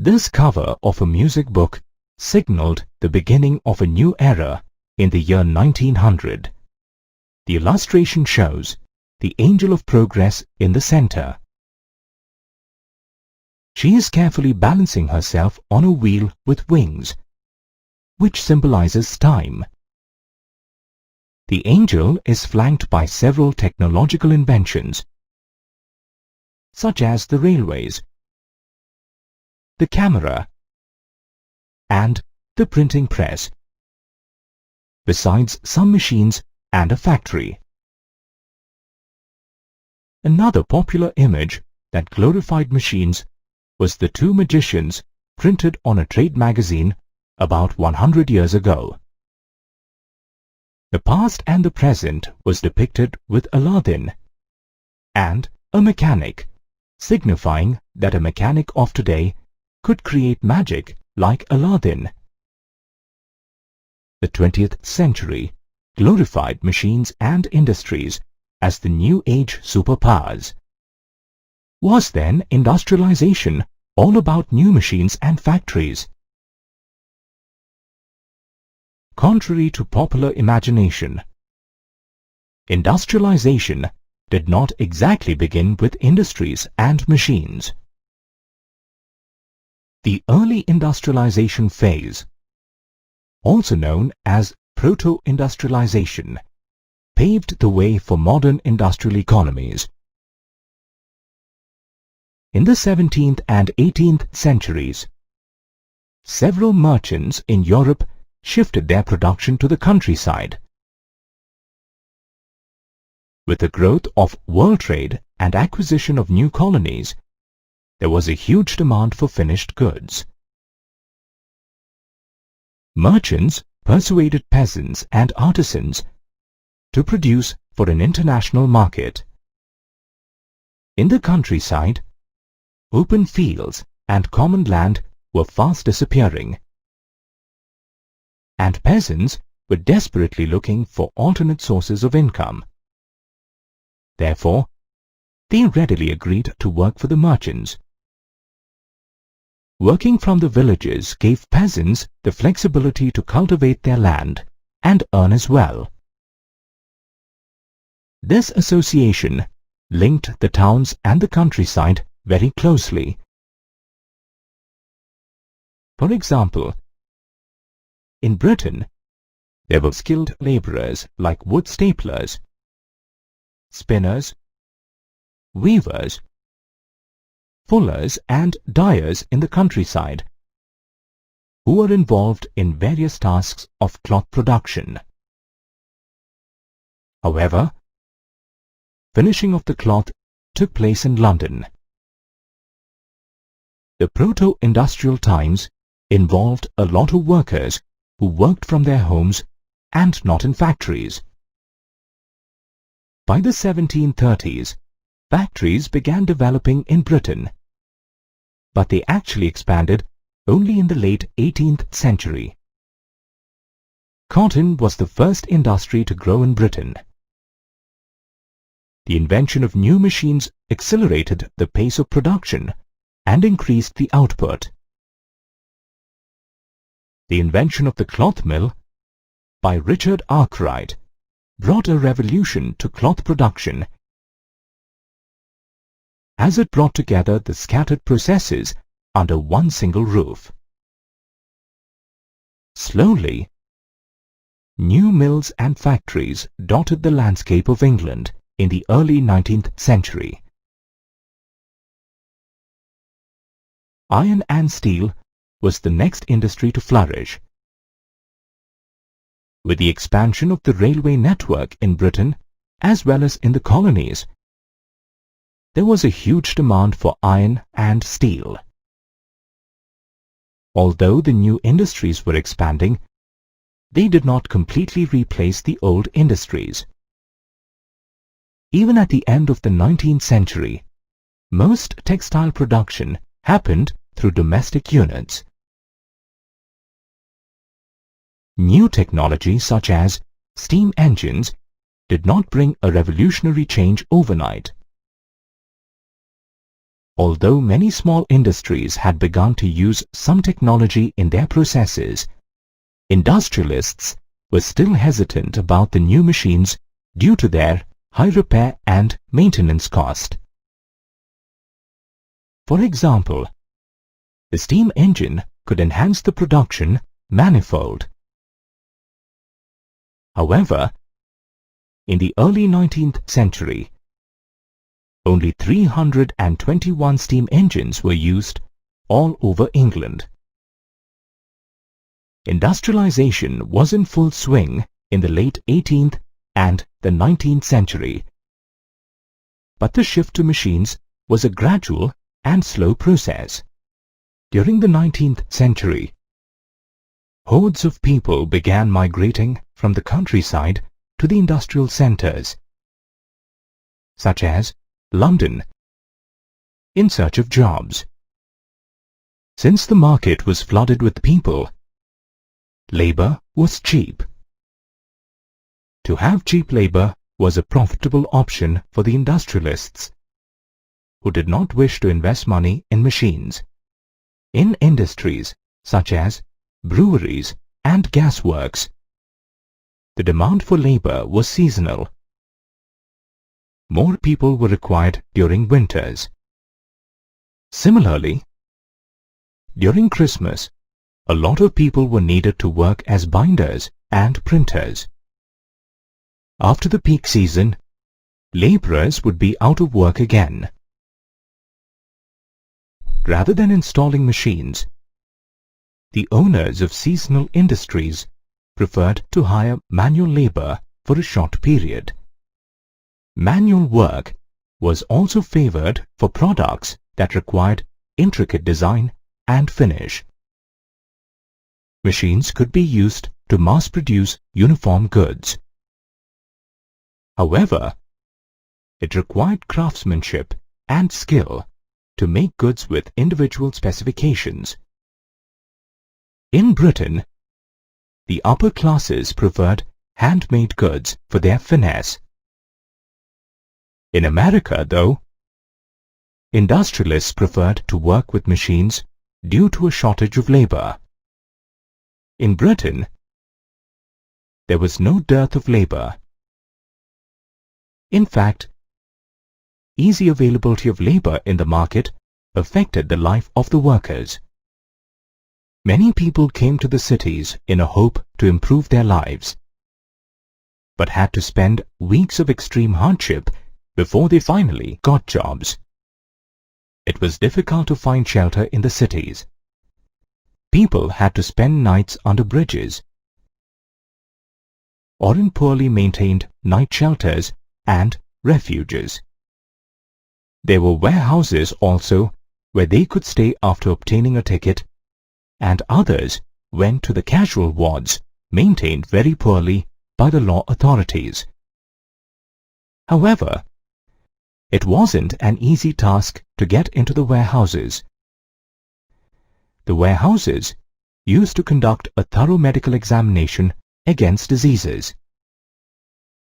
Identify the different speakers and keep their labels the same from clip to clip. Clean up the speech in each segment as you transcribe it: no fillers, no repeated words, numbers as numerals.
Speaker 1: This cover of a music book signaled the beginning of a new era in the year 1900. The illustration shows the Angel of Progress in the center. She is carefully balancing herself on a wheel with wings, which symbolizes time. The angel is flanked by several technological inventions, such as the railways, the camera, and the printing press, besides some machines and a factory. Another popular image that glorified machines was the two magicians printed on a trade magazine about 100 years ago. The past and the present was depicted with Aladdin and a mechanic, signifying that a mechanic of today could create magic like Aladdin. The 20th century glorified machines and industries as the new age superpowers. Was then industrialization all about new machines and factories? Contrary to popular imagination, industrialization did not exactly begin with industries and machines. The early industrialization phase, also known as proto-industrialization, paved the way for modern industrial economies. In the 17th and 18th centuries, several merchants in Europe shifted their production to the countryside. With the growth of world trade and acquisition of new colonies, there was a huge demand for finished goods. Merchants persuaded peasants and artisans to produce for an international market. In the countryside, open fields and common land were fast disappearing, and peasants were desperately looking for alternate sources of income. Therefore, they readily agreed to work for the merchants. Working from the villages gave peasants the flexibility to cultivate their land and earn as well. This association linked the towns and the countryside very closely. For example, in Britain, there were skilled laborers like wood staplers, spinners, weavers, fullers and dyers in the countryside, who were involved in various tasks of cloth production. However, finishing of the cloth took place in London. The proto-industrial times involved a lot of workers who worked from their homes and not in factories. By the 1730s, factories began developing in Britain, but they actually expanded only in the late 18th century. Cotton was the first industry to grow in Britain. The invention of new machines accelerated the pace of production and increased the output. The invention of the cloth mill by Richard Arkwright brought a revolution to cloth production, as it brought together the scattered processes under one single roof. Slowly, new mills and factories dotted the landscape of England in the early 19th century. Iron and steel was the next industry to flourish. With the expansion of the railway network in Britain as well as in the colonies, there was a huge demand for iron and steel. Although the new industries were expanding, they did not completely replace the old industries. Even at the end of the 19th century, most textile production happened through domestic units. New technology such as steam engines did not bring a revolutionary change overnight. Although many small industries had begun to use some technology in their processes, industrialists were still hesitant about the new machines due to their high repair and maintenance cost. For example, the steam engine could enhance the production manifold. However, in the early 19th century, only 321 steam engines were used all over England. Industrialization was in full swing in the late 18th and the 19th century, but the shift to machines was a gradual and slow process. During the 19th century, hordes of people began migrating from the countryside to the industrial centers, such as London, in search of jobs. Since the market was flooded with people, labor was cheap. To have cheap labor was a profitable option for the industrialists, who did not wish to invest money in machines. In industries such as breweries and gasworks, the demand for labor was seasonal. More people were required during winters. Similarly, during Christmas, a lot of people were needed to work as binders and printers. After the peak season, laborers would be out of work again. Rather than installing machines, the owners of seasonal industries preferred to hire manual labor for a short period. Manual work was also favored for products that required intricate design and finish. Machines could be used to mass-produce uniform goods. However, it required craftsmanship and skill to make goods with individual specifications. In Britain, the upper classes preferred handmade goods for their finesse. In America, though, industrialists preferred to work with machines due to a shortage of labor. In Britain, there was no dearth of labor. In fact, easy availability of labor in the market affected the life of the workers. Many people came to the cities in a hope to improve their lives, but had to spend weeks of extreme hardship before they finally got jobs. It was difficult to find shelter in the cities. People had to spend nights under bridges or in poorly maintained night shelters and refuges. There were warehouses also where they could stay after obtaining a ticket, and others went to the casual wards maintained very poorly by the law authorities. However, it wasn't an easy task to get into the warehouses. The warehouses used to conduct a thorough medical examination against diseases.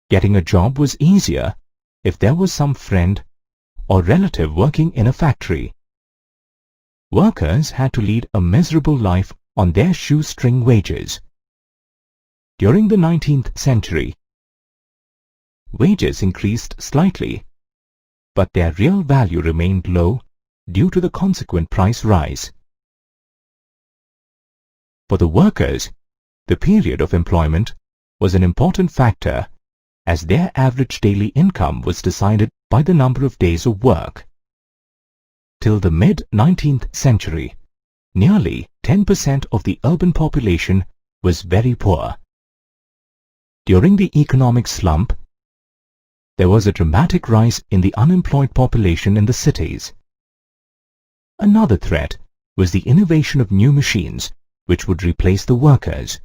Speaker 1: Getting a job was easier if there was some friend or relative working in a factory. Workers had to lead a miserable life on their shoestring wages. During the 19th century, wages increased slightly, but their real value remained low due to the consequent price rise. For the workers, the period of employment was an important factor, as their average daily income was decided by the number of days of work. Till the mid-19th century, nearly 10% of the urban population was very poor. During the economic slump, there was a dramatic rise in the unemployed population in the cities. Another threat was the innovation of new machines which would replace the workers.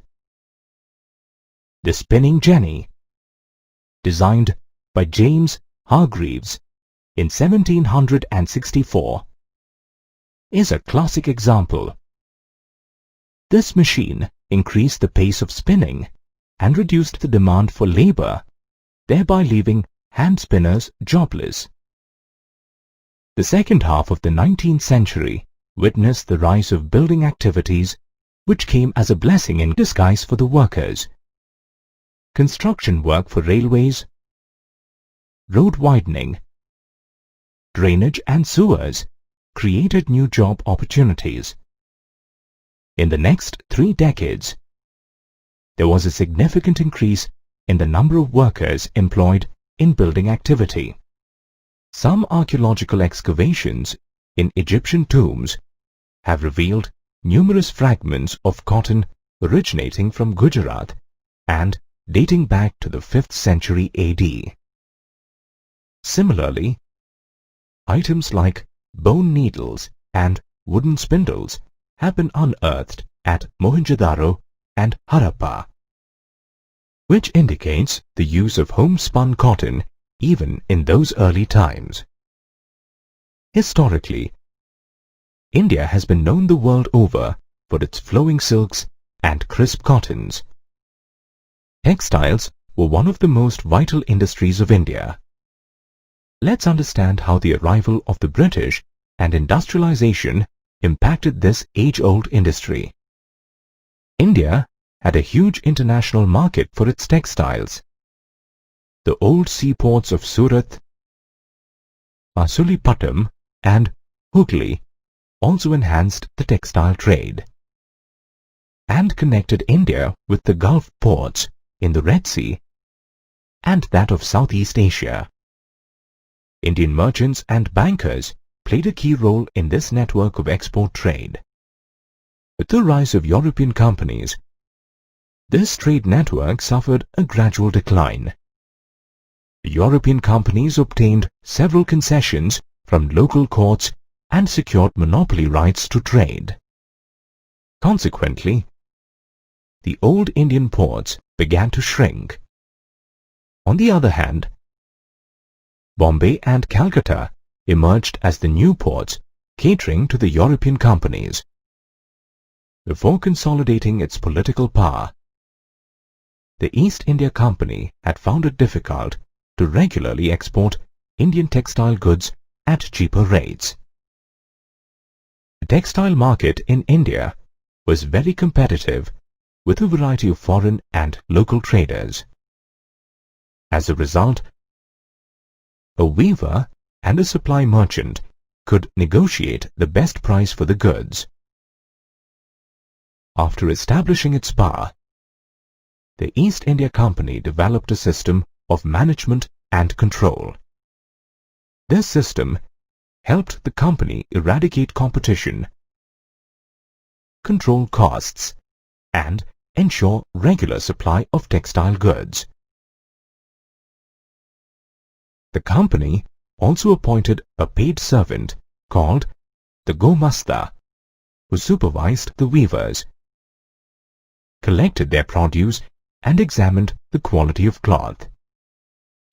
Speaker 1: The spinning jenny, designed by James Hargreaves in 1764, is a classic example. This machine increased the pace of spinning and reduced the demand for labor, thereby leaving hand spinners jobless. The second half of the 19th century witnessed the rise of building activities, which came as a blessing in disguise for the workers. Construction work for railways, road widening, drainage and sewers created new job opportunities. In the next 3 decades, there was a significant increase in the number of workers employed in building activity. Some archaeological excavations in Egyptian tombs have revealed numerous fragments of cotton originating from Gujarat and dating back to the 5th century AD. Similarly, items like bone needles and wooden spindles have been unearthed at Mohenjo-daro and Harappa, which indicates the use of homespun cotton even in those early times. Historically, India has been known the world over for its flowing silks and crisp cottons. Textiles were one of the most vital industries of India. Let's understand how the arrival of the British and industrialization impacted this age-old industry. India had a huge international market for its textiles. The old seaports of Surat, Masulipatam and Hooghly also enhanced the textile trade and connected India with the Gulf ports in the Red Sea and that of Southeast Asia. Indian merchants and bankers played a key role in this network of export trade. With the rise of European companies, this trade network suffered a gradual decline. The European companies obtained several concessions from local courts and secured monopoly rights to trade. Consequently, the old Indian ports began to shrink. On the other hand, Bombay and Calcutta emerged as the new ports catering to the European companies. Before consolidating its political power, the East India Company had found it difficult to regularly export Indian textile goods at cheaper rates. The textile market in India was very competitive with a variety of foreign and local traders. As a result, a weaver and a supply merchant could negotiate the best price for the goods. After establishing its power, the East India Company developed a system of management and control. This system helped the company eradicate competition, control costs, and ensure regular supply of textile goods. The company also appointed a paid servant called the Gomasta, who supervised the weavers, collected their produce, and examined the quality of cloth.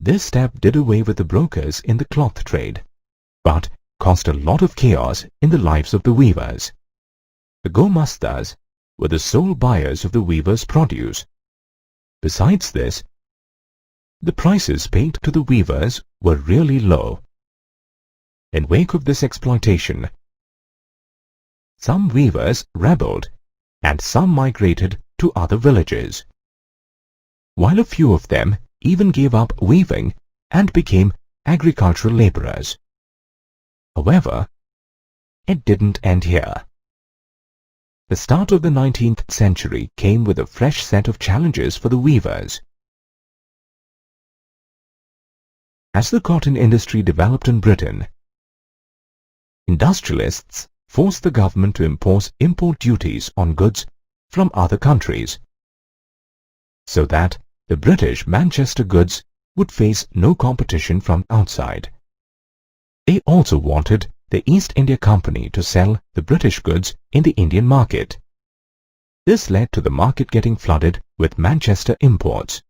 Speaker 1: This step did away with the brokers in the cloth trade, but caused a lot of chaos in the lives of the weavers. The Gomastas were the sole buyers of the weavers' produce. Besides this, the prices paid to the weavers were really low. In wake of this exploitation, some weavers rebelled and some migrated to other villages, while a few of them even gave up weaving and became agricultural laborers. However, it didn't end here. The start of the 19th century came with a fresh set of challenges for the weavers. As the cotton industry developed in Britain, industrialists forced the government to impose import duties on goods from other countries, so that the British Manchester goods would face no competition from outside. They also wanted the East India Company to sell the British goods in the Indian market. This led to the market getting flooded with Manchester imports.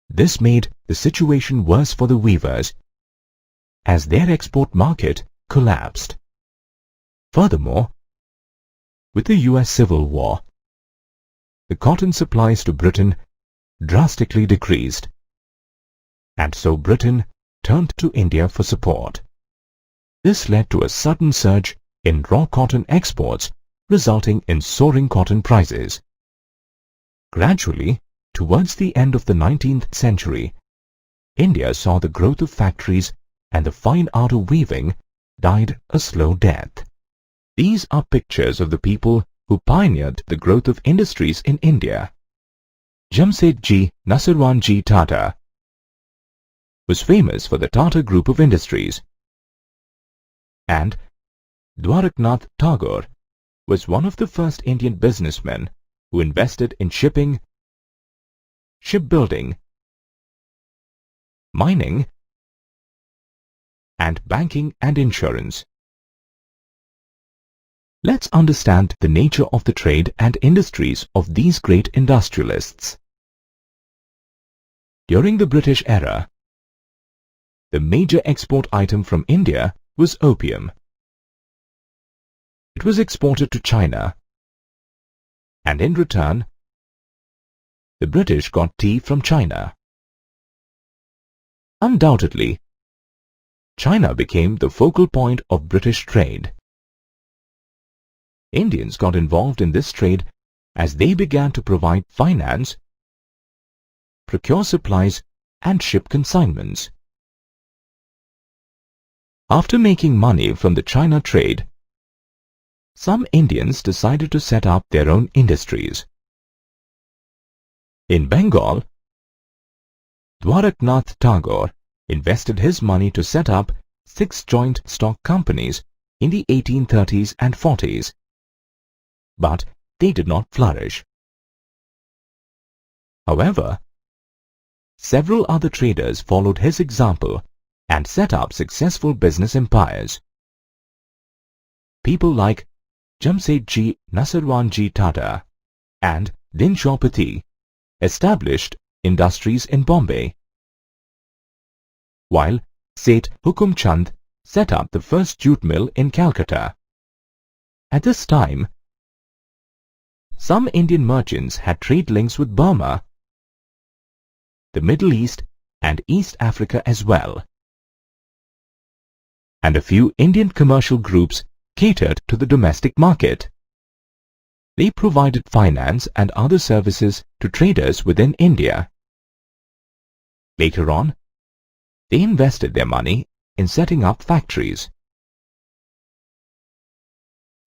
Speaker 1: This made the situation worse for the weavers, as their export market collapsed. Furthermore, with the US Civil War, the cotton supplies to Britain drastically decreased, and so Britain turned to India for support. This led to a sudden surge in raw cotton exports, resulting in soaring cotton prices. Gradually, towards the end of the 19th century, India saw the growth of factories and the fine art of weaving died a slow death. These are pictures of the people who pioneered the growth of industries in India. Cbse Nasirwanji Tata was famous for the Tata Group of Industries, and Dwaraknath Tagore was one of the first Indian businessmen who invested in shipping, shipbuilding, mining, and banking and insurance. Let's understand the nature of the trade and industries of these great industrialists. During the British era, the major export item from India was opium. It was exported to China, and in return, the British got tea from China. Undoubtedly, China became the focal point of British trade. Indians got involved in this trade as they began to provide finance, procure supplies, and ship consignments. After making money from the China trade, some Indians decided to set up their own industries. In Bengal, Dwaraknath Tagore invested his money to set up 6 joint stock companies in the 1830s and 40s, but they did not flourish. However, several other traders followed his example and set up successful business empires. People like Cbse Nasirwanji Tata and Dinshawpati established industries in Bombay, while Seth Hukum Chand set up the first jute mill in Calcutta. At this time, some Indian merchants had trade links with Burma, the Middle East, and East Africa as well. And a few Indian commercial groups catered to the domestic market. They provided finance and other services to traders within India. Later on, they invested their money in setting up factories.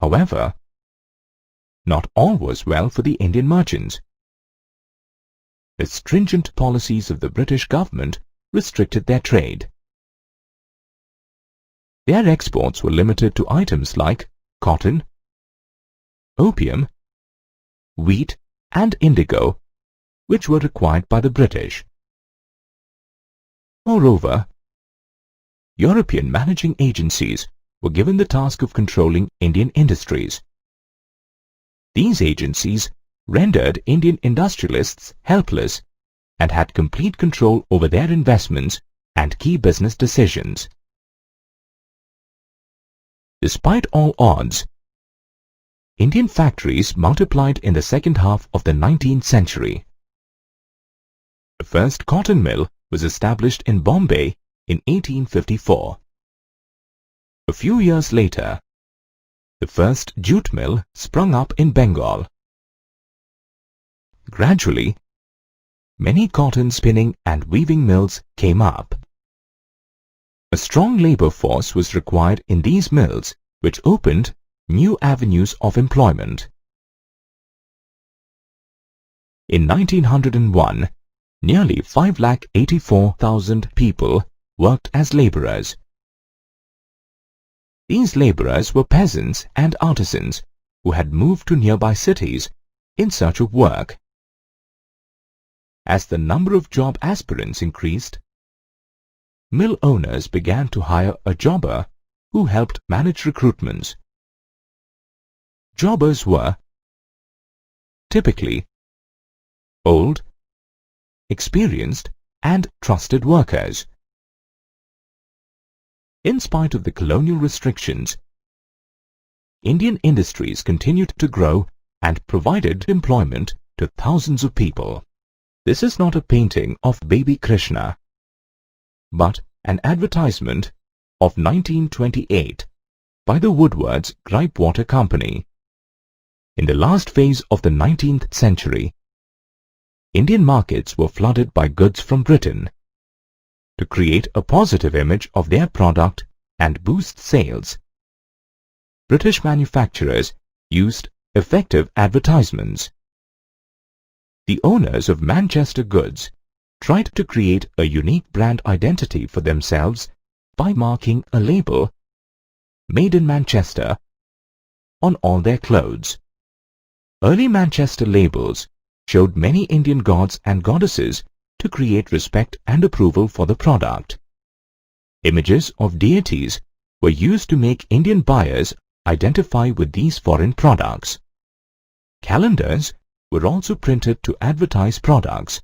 Speaker 1: However, not all was well for the Indian merchants. The stringent policies of the British government restricted their trade. Their exports were limited to items like cotton, opium, wheat, and indigo, which were required by the British. Moreover, European managing agencies were given the task of controlling Indian industries. These agencies rendered Indian industrialists helpless and had complete control over their investments and key business decisions. Despite all odds, Indian factories multiplied in the second half of the 19th century. The first cotton mill was established in Bombay in 1854. A few years later, the first jute mill sprung up in Bengal. Gradually, many cotton spinning and weaving mills came up. A strong labor force was required in these mills, which opened new avenues of employment. In 1901, nearly 5,84,000 people worked as laborers. These laborers were peasants and artisans who had moved to nearby cities in search of work. As the number of job aspirants increased, mill owners began to hire a jobber who helped manage recruitments. Jobbers were typically old, experienced, and trusted workers. In spite of the colonial restrictions, Indian industries continued to grow and provided employment to thousands of people. This is not a painting of baby Krishna, but an advertisement of 1928 by the Woodward's Gripe-Water Company. In the last phase of the 19th century, Indian markets were flooded by goods from Britain. To create a positive image of their product and boost sales, British manufacturers used effective advertisements. The owners of Manchester Goods tried to create a unique brand identity for themselves by marking a label, "Made in Manchester," on all their clothes. Early Manchester labels showed many Indian gods and goddesses to create respect and approval for the product. Images of deities were used to make Indian buyers identify with these foreign products. Calendars were also printed to advertise products.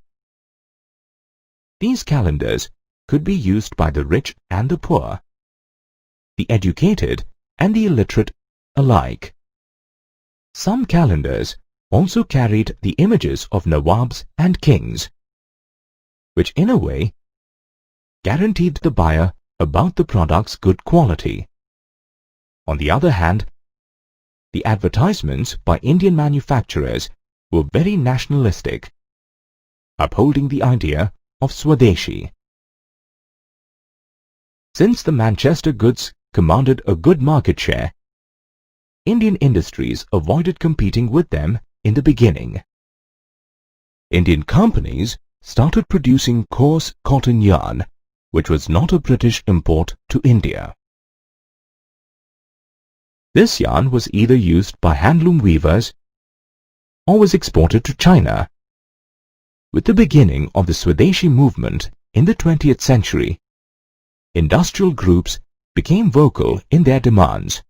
Speaker 1: These calendars could be used by the rich and the poor, the educated and the illiterate alike. Some calendars also carried the images of Nawabs and kings, which in a way guaranteed the buyer about the product's good quality. On the other hand, the advertisements by Indian manufacturers were very nationalistic, upholding the idea of Swadeshi. Since the Manchester goods commanded a good market share, Indian industries avoided competing with them in the beginning. Indian companies started producing coarse cotton yarn, which was not a British import to India. This yarn was either used by handloom weavers or was exported to China. With the beginning of the Swadeshi movement in the 20th century, industrial groups became vocal in their demands.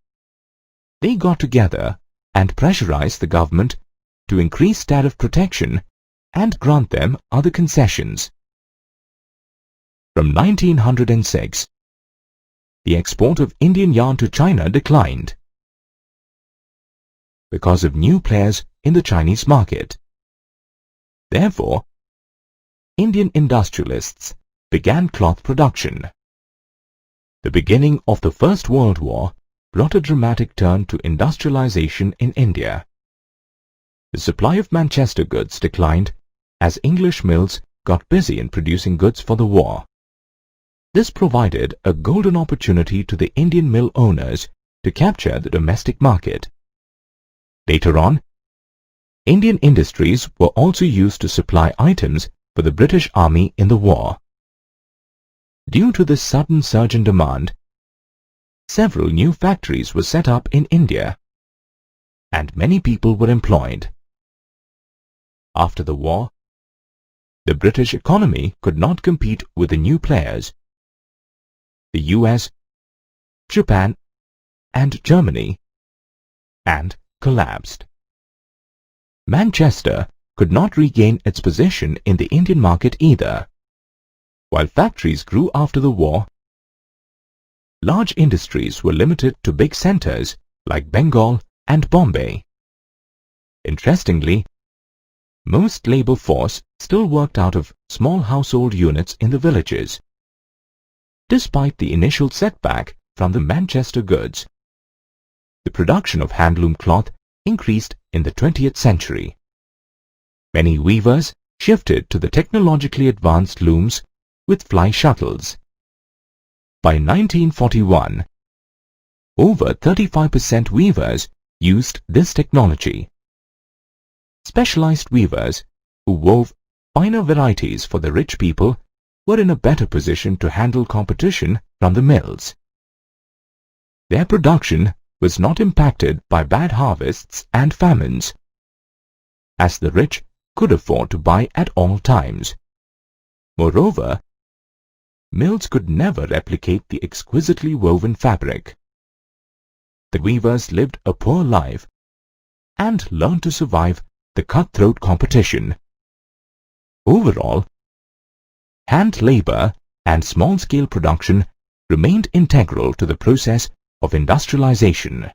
Speaker 1: They got together and pressurized the government to increase tariff protection and grant them other concessions. From 1906, the export of Indian yarn to China declined because of new players in the Chinese market. Therefore, Indian industrialists began cloth production. The beginning of the First World War brought a dramatic turn to industrialization in India. The supply of Manchester goods declined as English mills got busy in producing goods for the war. This provided a golden opportunity to the Indian mill owners to capture the domestic market. Later on, Indian industries were also used to supply items for the British Army in the war. Due to this sudden surge in demand, several new factories were set up in India, and many people were employed. After the war, the British economy could not compete with the new players. The US, Japan, and Germany, and collapsed. Manchester could not regain its position in the Indian market either. While factories grew after the war, large industries were limited to big centers like Bengal and Bombay. Interestingly, most labor force still worked out of small household units in the villages. Despite the initial setback from the Manchester goods, the production of handloom cloth increased in the 20th century. Many weavers shifted to the technologically advanced looms with fly shuttles. By 1941, over 35% weavers used this technology. Specialized weavers who wove finer varieties for the rich people were in a better position to handle competition from the mills. Their production was not impacted by bad harvests and famines, as the rich could afford to buy at all times. Moreover, mills could never replicate the exquisitely woven fabric. The weavers lived a poor life and learned to survive the cutthroat competition. Overall, hand labor and small-scale production remained integral to the process of industrialization.